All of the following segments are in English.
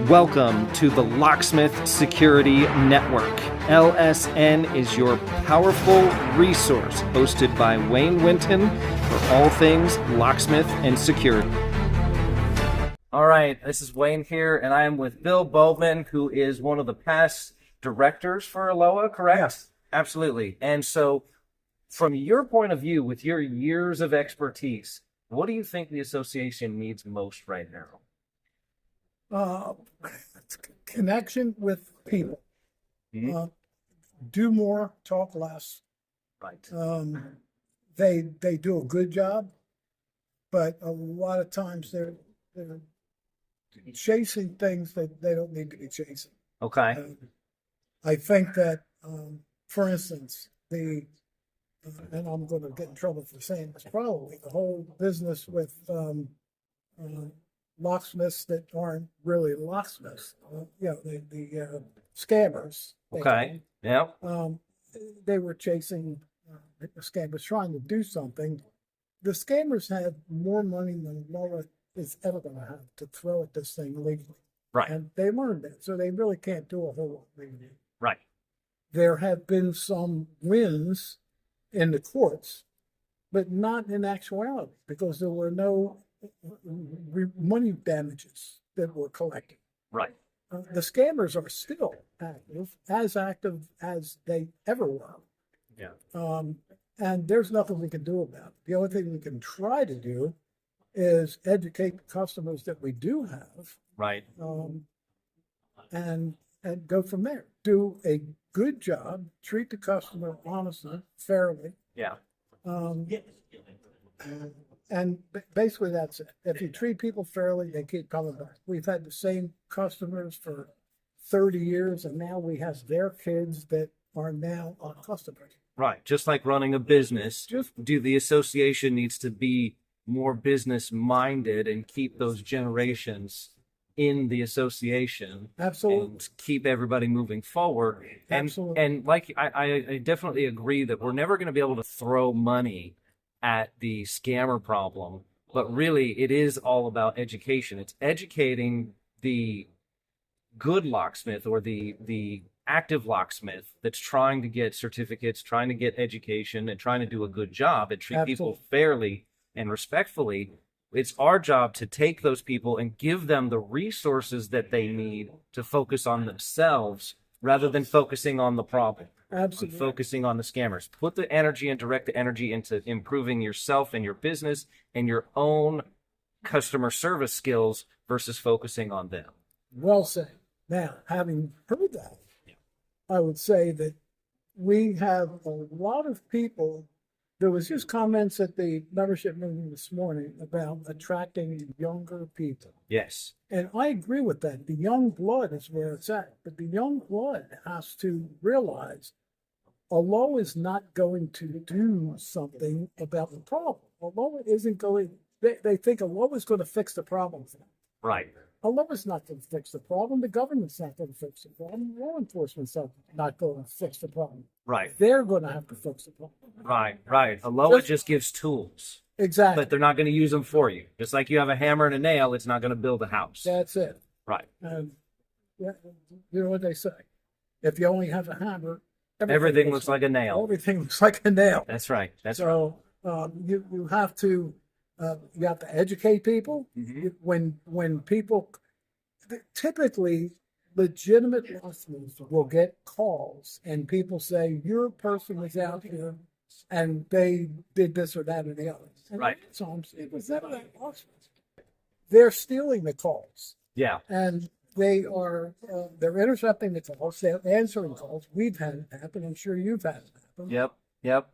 Welcome to the Locksmith Security Network. LSN is your powerful resource, hosted by Wayne Winton for all things locksmith and security. All right, this is Wayne here, and I am with Bill Boughman, who is one of the past directors for ALOA, correct? Yes. Absolutely. And so, from your point of view, with your years of expertise, what do you think the association needs most right now? Connection with people. Mm-hmm. Do more, talk less. Right. They do a good job, but a lot of times they're chasing things that they don't need to be chasing. Okay. I think that, for instance, and I'm going to get in trouble for saying this, probably the whole business with locksmiths that aren't really locksmiths, the scammers. Okay. Yeah. They were chasing the scammers, trying to do something. The scammers have more money than ALOA is ever going to have to throw at this thing legally. Right. And they learned that, so they really can't do a whole lot legally. Right. There have been some wins in the courts, but not in actuality, because there were no money damages that were collected. Right. The scammers are still active as they ever were. Yeah. And there's nothing we can do about it. The only thing we can try to do is educate the customers that we do have. Right. And go from there. Do a good job, treat the customer honestly, fairly. Yeah. And basically that's it. If you treat people fairly, they keep coming back. We've had the same customers for 30 years, and now we have their kids that are now our customers. Right. Just like running a business, the association needs to be more business minded and keep those generations in the association. Absolutely. And keep everybody moving forward. Absolutely. And like I definitely agree that we're never going to be able to throw money at the scammer problem, but really it is all about education. It's educating the good locksmith or the active locksmith that's trying to get certificates, trying to get education, and trying to do a good job and treat people fairly and respectfully. It's our job to take those people and give them the resources that they need to focus on themselves rather than focusing on the problem. Absolutely. Focusing on the scammers. Put the energy and direct the energy into improving yourself and your business and your own customer service skills versus focusing on them. Well said. Now, having heard that, I would say that we have a lot of people. There was just comments at the membership meeting this morning about attracting younger people. Yes. And I agree with that. The young blood is where it's at. But the young blood has to realize ALOA is not going to do something about the problem. ALOA isn't going, they think ALOA is going to fix the problem for them. Right. ALOA is not going to fix the problem. The government's not going to fix the problem. Law enforcement's not going to fix the problem. Right. They're going to have to fix the problem. Right. ALOA just gives tools. Exactly. But they're not going to use them for you. Just like you have a hammer and a nail, it's not going to build a house. That's it. Right. And you know what they say? If you only have a hammer, everything looks like a nail. Everything looks like a nail. That's right. You have to educate people. Mm-hmm. When people, typically legitimate locksmiths will get calls and people say your person was out here and they did this or that or the other. And right. Sometimes it was never that locksmith. They're stealing the calls. Yeah. And they're intercepting the calls. They're answering calls. We've had it happen. I'm sure you've had it happen. Yep.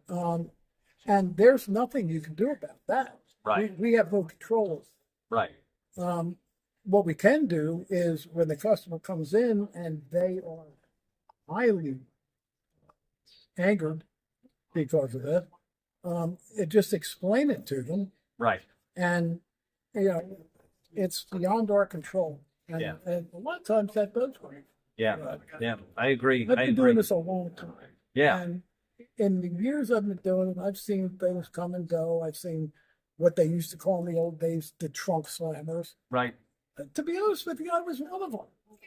And there's nothing you can do about that. Right. We have no control. Right. What we can do is when the customer comes in and they are highly angered because of it, just explain it to them. Right. And, it's beyond our control. And, and a lot of times that does work. Yeah. I agree. I've been doing this a long time. Yeah. And in the years I've been doing it, I've seen things come and go. I've seen what they used to call in the old days the trunk slammers. Right. To be honest with you, I was one of them.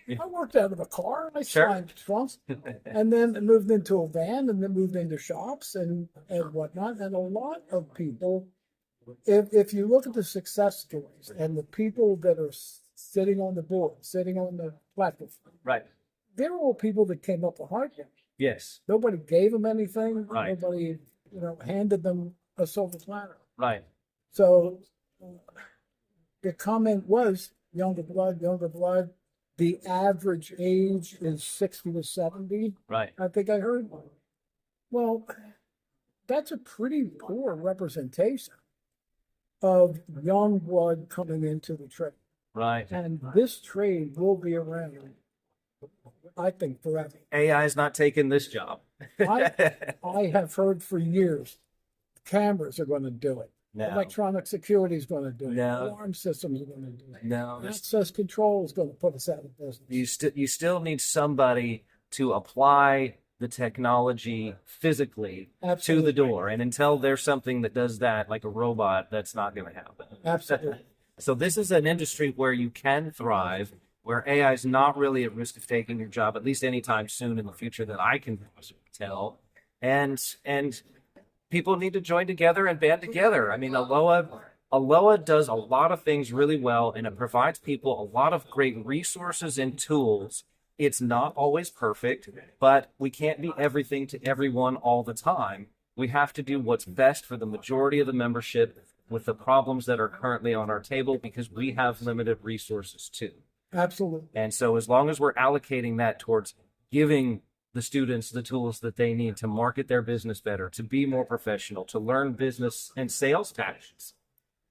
Yeah. I worked out of a car. I Sure. signed trunks, and then moved into a van, and then moved into shops and whatnot. And a lot of people, if you look at the success stories and the people that are sitting on the board, sitting on the platform, Right. they're all people that came up the hard way. Yes. Nobody gave them anything. Right. Nobody, handed them a silver platter. Right. So the comment was younger blood, younger blood. The average age is 60 to 70. Right. I think I heard. Well, that's a pretty poor representation of young blood coming into the trade. Right. And this trade will be around, I think, forever. AI is not taking this job. I have heard for years, cameras are going to do it. No. Electronic security is going to do it. No. Alarm systems are going to do it. No. Access control is going to put us out of business. You still need somebody to apply the technology physically Absolutely. to the door. And until there's something that does that, like a robot, that's not going to happen. Absolutely. So this is an industry where you can thrive, where AI is not really at risk of taking your job, at least anytime soon in the future that I can tell. And people need to join together and band together. I mean, ALOA does a lot of things really well, and it provides people a lot of great resources and tools. It's not always perfect, but we can't be everything to everyone all the time. We have to do what's best for the majority of the membership with the problems that are currently on our table, because we have limited resources too. Absolutely. And so as long as we're allocating that towards giving the students the tools that they need to market their business better, to be more professional, to learn business and sales tactics,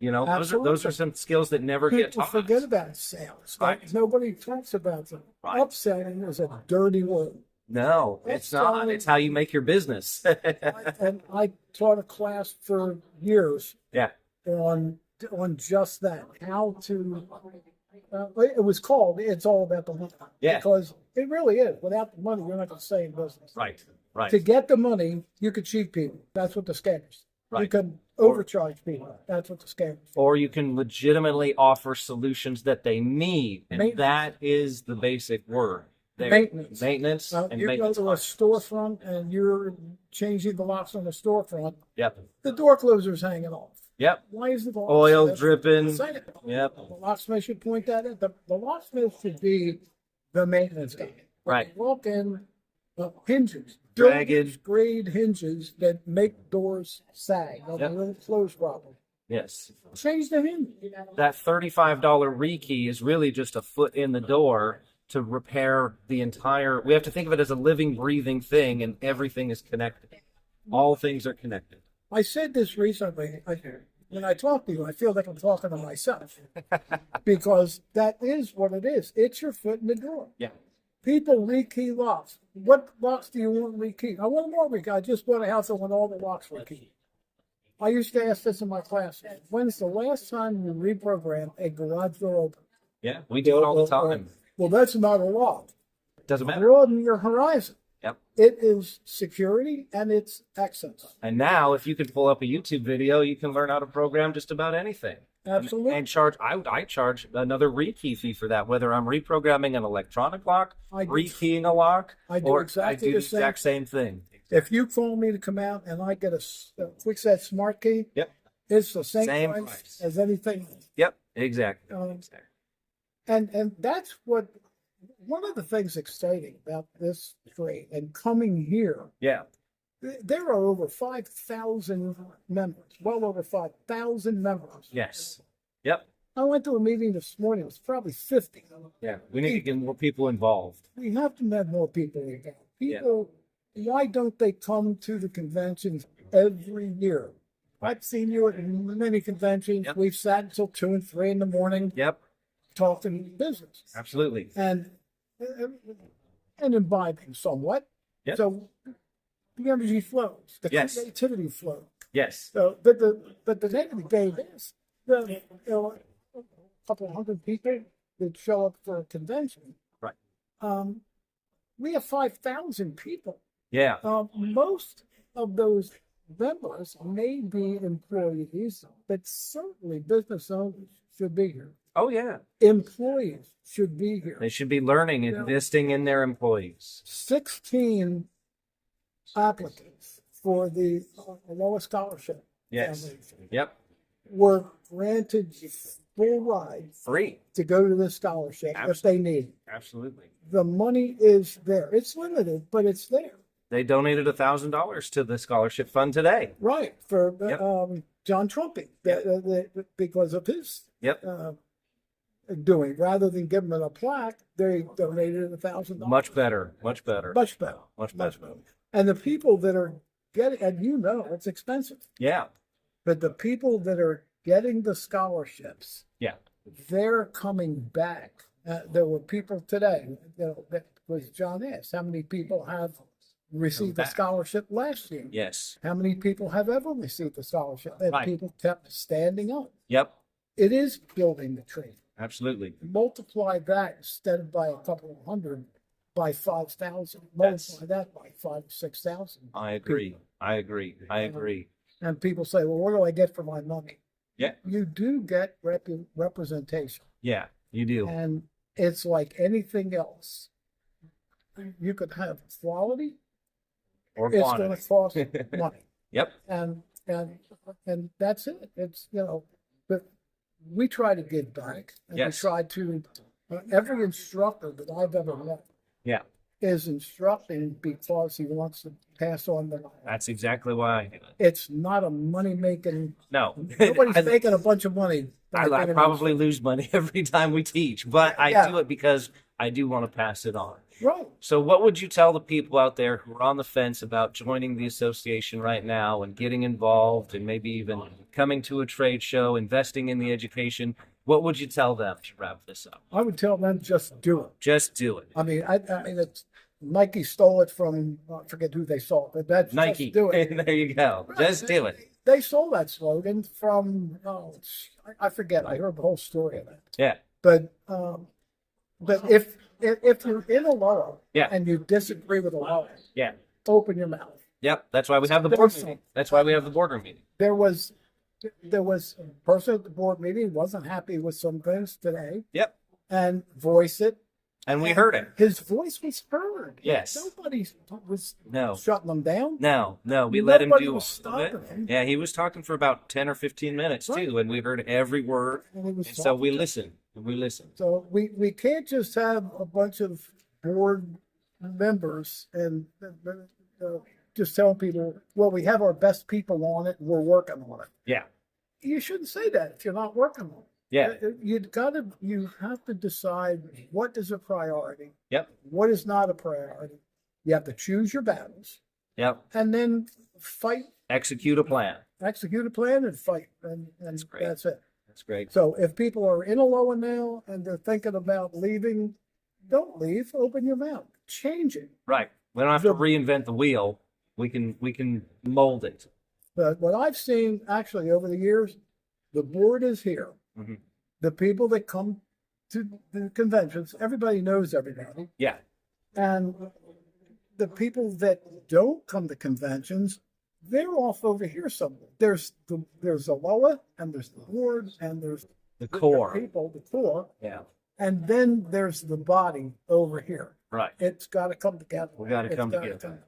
those are some skills that never get People taught. forget about sales. Right. Like, nobody talks about them. Right. Upselling is a dirty word. No, it's not. It's how you make your business. And I taught a class for years Yeah. on just that, how to. It was called "It's All About the Money." Yeah. Because it really is. Without the money, you're not going to stay in business. Right. Right. To get the money, you could cheat people. That's what the scammers. You Right. can overcharge people. That's what the scammers. Or you can legitimately offer solutions that they need. And Maintenance. that is the basic word. There. Maintenance. Maintenance and You go maintenance. to a storefront and you're changing the locks on the storefront. Yep. The door closer's hanging off. Yep. Why is the Oil locksmith dripping. saying it? Yep. The locksmith should point that out. The locksmith should be the maintenance guy. When Right. you walk in, hinges, Dragged. builders grade hinges that make doors sag. They Yep. don't close properly. Yes. Change the hinge. That $35 rekey is really just a foot in the door to repair the entire. We have to think of it as a living, breathing thing, and everything is connected. All things are connected. I said this recently. When I talk to you, I feel like I'm talking to myself because that is what it is. It's your foot in the door. Yeah. People rekey locks. What locks do you want rekeyed? I want more rekeyed. I just bought a house that want all the locks rekeyed. I used to ask this in my class. When's the last time you reprogrammed a garage door open? Yeah, we do it all the time. Well, that's not a lock. Doesn't matter. Broaden your horizon. Yep. It is security and it's access. And now, if you could pull up a YouTube video, you can learn how to program just about anything. Absolutely. And charge. I charge another rekey fee for that, whether I'm reprogramming an electronic lock, I do- rekeying a lock, I do or exactly I do the the exact same thing. If you call me to come out and I get a QuickSet Smart Key, Yep. it's the same, Same price, price. as anything. Yep. Exactly. Exactly. And that's what one of the things exciting about this trade and coming here. Yeah. There are over 5,000 members, well over 5,000 members. Yes. Yep. I went to a meeting this morning. It was probably 50. Yeah. We need to get more people involved. We have to have more people involved. People, why don't they come to the conventions every year? I've seen you at many conventions. Yep. We've sat until 2 and 3 in the morning Yep. talking business Absolutely. and imbibing somewhat. Yep. So the energy flows, the Yes. creativity flows. Yes. So, but the name of the game is a couple hundred people that show up for a convention. Right. We have 5,000 people. Yeah. Most of those members may be employees, but certainly business owners should be here. Oh, yeah. Employees should be here. They should be learning, investing in their employees. 16 applicants for the ALOA scholarship. Yes. Foundation Yep. were granted full ride Free. to go to this scholarship if they need it. Absolutely. The money is there. It's limited, but it's there. They donated $1,000 to the scholarship fund today. Right, for Yep. John Trumpy, because of his Yep. doing. Rather than give him a plaque, they donated $1,000. Much better. Much better. Much better. Much better. And the people that are getting, and it's expensive, Yeah. but the people that are getting the scholarships, Yeah. they're coming back. There were people today, that was John asked, how many people have received a back. scholarship last year? Yes. How many people have ever received a scholarship? And Right. people kept standing up. Yep. It is building the tree. Absolutely. Multiply that instead of by a couple of hundred, by 5,000. Yes. Multiply that by 5,000 or 6,000. I agree. I agree. I agree. And people say, well, what do I get for my money? Yeah. You do get representation. Yeah, you do. And it's like anything else. You could have quality, Or it's going to quantity. cost money. Yep. And that's it. It's, but we try to give back. And Yes. we try to, every instructor that I've ever met Yeah. is instructing because he wants to pass on the knowledge. That's exactly why I do it. It's not a money-making, No. nobody's making a bunch of money. I probably lose money every time we teach, but I Yeah. do it because I do want to pass it on. Right. So what would you tell the people out there who are on the fence about joining the association right now and getting involved and maybe even coming to a trade show, investing in the education? What would you tell them to wrap this up? I would tell them just do it. Just do it. I mean, I mean, it's Nike stole it from, I forget who they stole, but that's Nike. Just do it. There you go. Just do it. They stole that slogan from, I forget. I heard the whole story of that. Yeah. But if you're in a law Yeah. and you disagree with a law, Yeah. open your mouth. Yep. That's why we have the board meeting. That's why we have the boardroom meeting. There was a person at the board meeting wasn't happy with some things today Yep. and voiced it. And we heard it. His voice was heard. Yes. Nobody was No. shutting him down. No. We let him Nobody do was all of it. stopping him. Yeah, he was talking for about 10 or 15 minutes Right. too, and we heard every word. And he was And so we talking. listened. We listened. So we can't just have a bunch of board members and just telling people, well, we have our best people on it and we're working on it. Yeah. You shouldn't say that if you're not working on it. Yeah. You have to decide what is a priority, Yep. what is not a priority. You have to choose your battles Yep. and then fight, Execute a plan. execute a plan and fight. And great. that's it. That's great. So if people are in ALOA now and they're thinking about leaving, don't leave. Open your mouth. Change it. Right. We don't have to reinvent the wheel. We can mold it. But what I've seen actually over the years, the board is here. Mhm. The people that come to the conventions, everybody knows everybody. Yeah. And the people that don't come to conventions, they're off over here somewhere. There's ALOA and there's the board and there's The core. people, the core. Yeah. And then there's the body over here. Right. It's got to come together. We got to It's come gotta together.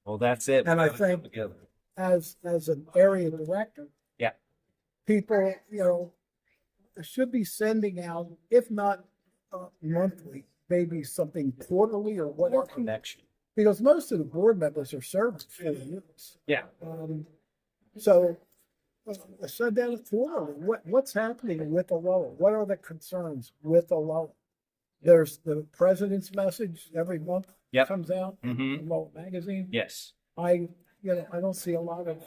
Well, that's it. And We I gotta come think- together. As an area director, Yeah. people, should be sending out, if not monthly, maybe something quarterly or More whatever. connection. Because most of the board members are serving 4 years. Yeah. So send out a quarterly. What's happening with ALOA? What are the concerns with ALOA? There's the president's message every month Yep. comes out in Mm-hmm. ALOA magazine. Yes. I don't see a lot of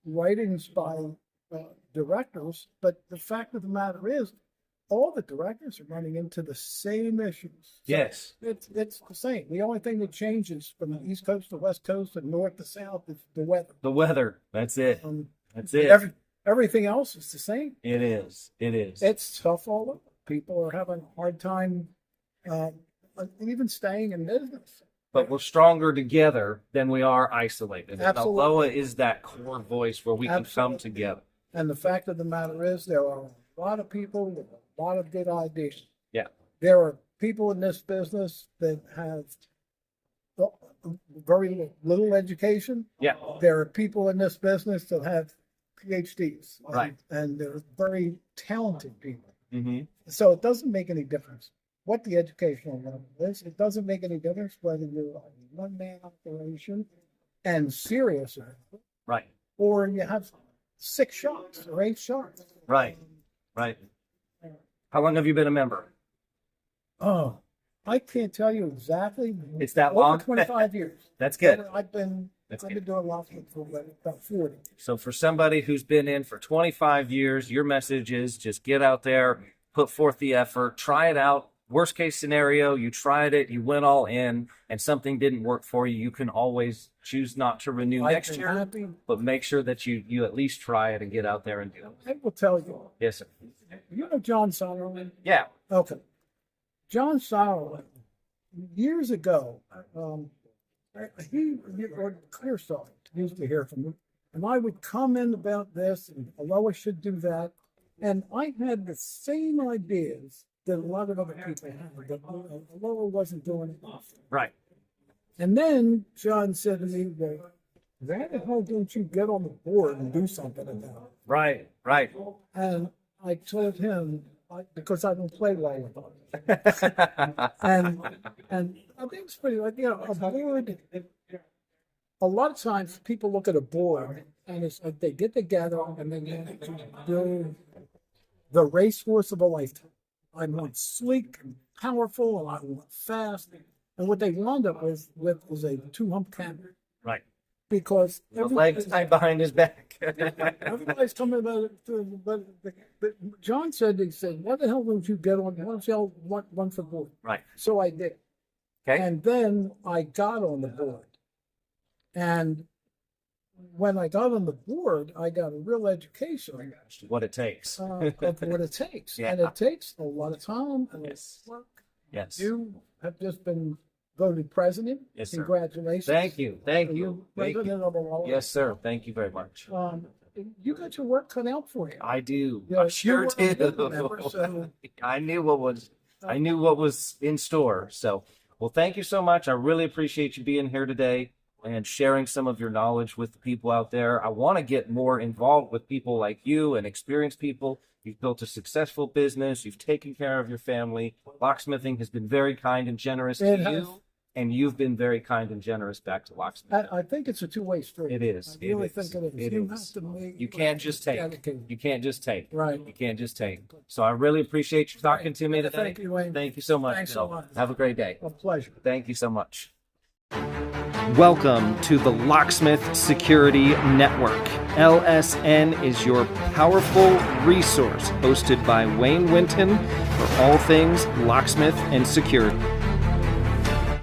writings by directors, but the fact of the matter is, all the directors are running into the same issues. So Yes. it's the same. The only thing that changes from the East Coast to West Coast and North to South is the weather. The weather. That's it. That's it. Everything else is the same. It is. It is. It's tough all over. People are having a hard time even staying in business. But we're stronger together than we are isolated. And Absolutely. ALOA is that core voice where we can come Absolutely. together. And the fact of the matter is, there are a lot of people with a lot of good ideas. Yeah. There are people in this business that have very little education. Yeah. There are people in this business that have PhDs. Right. And they're very talented people. Mm-hmm. So it doesn't make any difference what the educational level is. It doesn't make any difference whether you're a one-man operation and serious, Right. or you have 6 shops or 8 shops. Right. Right. How long have you been a member? Oh, I can't tell you exactly. It's that Over long? 25 years. That's good. I've been doing Locksmith for about 40. So for somebody who's been in for 25 years, your message is just get out there, put forth the effort, try it out. Worst case scenario, you tried it, you went all in, and something didn't work for you. You can always choose not to renew next year, Happy. but make sure that you at least try it and get out there and do it. I will tell you. Yes, sir. You know John Sauerland? Yeah. Okay. John Sauerland, years ago, he or Clearstar used to hear from me, and I would comment about this, and ALOA should do that. And I had the same ideas that a lot of other people had, but ALOA wasn't doing enough. Right. And then John said to me, well, why the hell don't you get on the board and do something about it? Right. Right. And I told him, because I don't play well with others. and I think it's pretty, like, a board, a lot of times people look at a board and it's like they get together and then they build the racehorse of a lifetime. I want sleek and powerful, and I want fast. And what they wound up with was a 2-hump camera. Right. Because The legs tied behind his back. everybody's coming about it. But John said, he said, "What the hell don't you get on? Why don't you run for board?" Right. So I did. Okay. And then I got on the board. And when I got on the board, I got a real education What it takes. of what it takes. Yeah. And it takes a lot of time and Yes. work. Yes. You have just been voted president. Yes, sir. Congratulations. Thank you. Thank Are you. Thank president you. of ALOA. Yes, sir. Thank you very much. You got your work cut out for you. I do. Yeah, I sure you were a do. board member, so- I knew what was in store. So, well, thank you so much. I really appreciate you being here today and sharing some of your knowledge with the people out there. I want to get more involved with people like you and experienced people. You've built a successful business. You've taken care of your family. Locksmithing has been very kind and generous to you, and you've been very kind and generous back to Locksmith. I think it's a two-way street. It is. I really It is. think it is. It You is. have to make. You can't just take. dedicated. You can't just take. Right. You can't just take. So I really appreciate you talking to me today. Thank you, Wayne. Thank you so much. Thanks so Bill. much. Have a great day. A pleasure. Thank you so much. Welcome to the Locksmith Security Network. LSN is your powerful resource, hosted by Wayne Winton for all things locksmith and security.